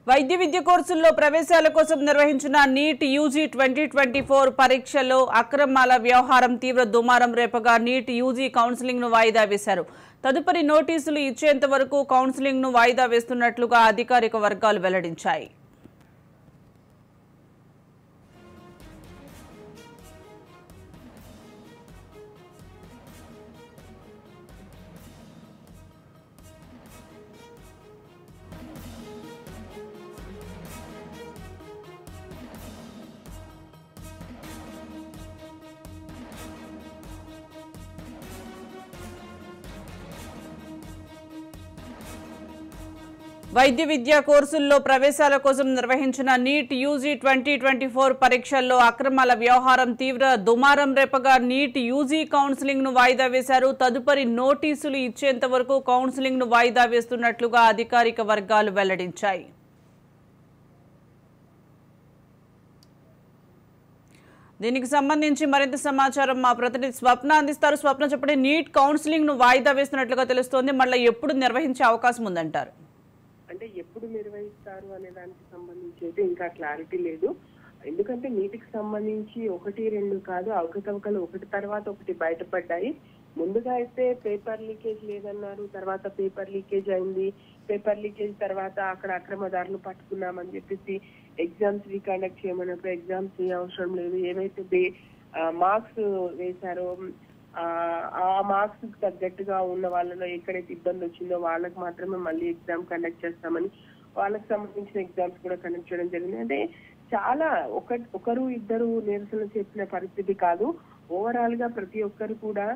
వైద్య విద్య కోర్సుల్లో ప్రవేశాల కోసం నిర్వహించిన నీట్ యూజీ 2024 పరీక్షల్లో అక్రమాల వ్యవహారం తీవ్ర దుమారం రేపగా నీట్ యూజీ కౌన్సిలింగ్ ను వాయిదా వేశారు. తదుపరి నోటీసులు ఇచ్చేంత వరకు కౌన్సిలింగ్ ను వాయిదా వేస్తున్నట్లుగా అధికారిక వర్గాలు వెల్లడించాయి. వైద్య విద్యా కోర్సుల్లో ప్రవేశాల కోసం నిర్వహించిన నీట్ యూజీ 2024 పరీక్షల్లో అక్రమాల వ్యవహారం తీవ్ర దుమారం రేపగా నీట్ యూజీ కౌన్సిలింగ్ ను వాయిదా వేశారు. తదుపరి నోటీసులు ఇచ్చేంత వరకు కౌన్సిలింగ్ ను వాయిదా వేస్తున్నట్లుగా అధికారిక వర్గాలు వెల్లడించాయి. దీనికి సంబంధించి మరింత సమాచారం మా ప్రతినిధి స్వప్న అందిస్తారు. స్వప్న, చెప్పండి, నీట్ కౌన్సిలింగ్ ను వాయిదా వేస్తున్నట్లుగా తెలుస్తోంది. మళ్ళీ ఎప్పుడు నిర్వహించే అవకాశం ఉందంటారు? అంటే ఎప్పుడు నిర్వహిస్తారు అనే దానికి సంబంధించి అయితే ఇంకా క్లారిటీ లేదు. ఎందుకంటే నీటికి సంబంధించి 1-2 కాదు, అవకతవకలు ఒకటి తర్వాత ఒకటి బయటపడ్డాయి. ముందుగా అయితే పేపర్ లీకేజ్ లేదన్నారు, తర్వాత పేపర్ లీకేజ్ అయింది. పేపర్ లీకేజ్ తర్వాత అక్కడ అక్రమదారులు పట్టుకున్నామని చెప్పేసి ఎగ్జామ్స్ రీకండక్ట్ చేయమన్నప్పుడు ఎగ్జామ్స్ అవసరం లేదు, ఏవైతే మార్క్స్ వేశారో ఆ మార్క్స్ తగ్గట్టుగా ఉన్న వాళ్ళలో ఎక్కడైతే ఇబ్బంది వచ్చిందో వాళ్ళకి మాత్రమే మళ్ళీ ఎగ్జామ్ కండక్ట్ చేస్తామని వాళ్ళకి సంబంధించిన ఎగ్జామ్స్ కూడా కండక్ట్ చేయడం జరిగింది. అంటే చాలా ఒకరు ఇద్దరు నిరసన చెప్పిన పరిస్థితి కాదు. ఓవరాల్ గా ప్రతి ఒక్కరు కూడా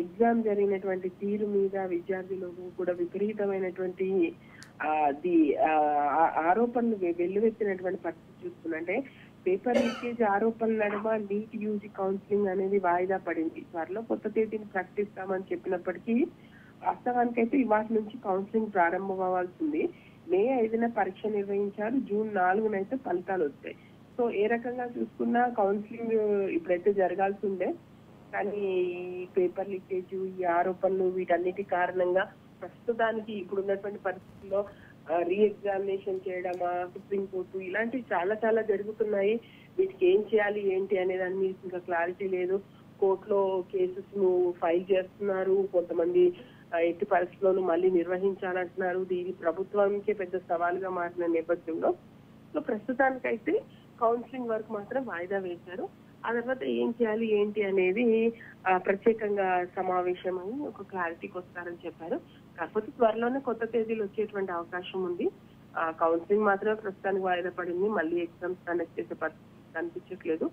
ఎగ్జామ్ జరిగినటువంటి తీరు మీద విద్యార్థులకు కూడా విపరీతమైనటువంటి ఆరోపణలు వెల్లువెత్తినటువంటి పరిస్థితి చూస్తుందంటే పేపర్ లీకేజ్ ఆరోపణల నడుమ నీట్ యూజీ కౌన్సిలింగ్ అనేది వాయిదా పడింది. త్వరలో కొత్త తేదీని ప్రకటిస్తామని చెప్పినప్పటికీ వాస్తవానికైతే ఇవాటి నుంచి కౌన్సిలింగ్ ప్రారంభం అవ్వాల్సింది. మే 5న పరీక్ష నిర్వహించారు, జూన్ 4న అయితే ఫలితాలు వచ్చాయి. సో ఏ రకంగా చూసుకున్నా కౌన్సిలింగ్ ఇప్పుడైతే జరగాల్సి ఉండే, కానీ ఈ పేపర్ లీకేజ్, ఈ ఆరోపణలు వీటన్నిటి కారణంగా ప్రస్తుతానికి ఇప్పుడు ఉన్నటువంటి పరిస్థితుల్లో రీ ఎగ్జామినేషన్ చేయడమా, సుప్రీంకోర్టు ఇలాంటివి చాలా చాలా జరుగుతున్నాయి. వీటికి ఏం చేయాలి ఏంటి అనే దాని మీద ఇంకా క్లారిటీ లేదు. కోర్టులో కేసెస్ ను ఫైల్ చేస్తున్నారు, కొంతమంది ఎట్టి పరిస్థితుల్లోనూ మళ్ళీ నిర్వహించాలంటున్నారు. ఇది ప్రభుత్వానికే పెద్ద సవాలుగా మారిన నేపథ్యంలో సో ప్రస్తుతానికైతే కౌన్సిలింగ్ వరకు మాత్రం వాయిదా వేశారు. ఆ తర్వాత ఏం చేయాలి ఏంటి అనేది ప్రత్యేకంగా సమావేశమై ఒక క్లారిటీకి వస్తారని చెప్పారు. కాకపోతే త్వరలోనే కొత్త తేదీలు వచ్చేటువంటి అవకాశం ఉంది. కౌన్సిలింగ్ మాత్రమే ప్రస్తుతానికి వాయిదా పడింది, మళ్ళీ ఎగ్జామ్స్ కండక్ట్ చేసే పరిస్థితి కనిపించట్లేదు.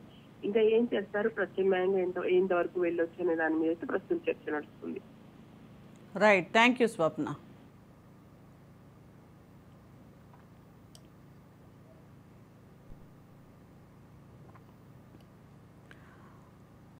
ఇంకా ఏం చేస్తారు, ప్రత్యామ్నాయంగా ఎంతవరకు వెళ్ళొచ్చు అనే దాని మీద అయితే ప్రస్తుతం చర్చ నడుస్తుంది. Right, thank you Swapna.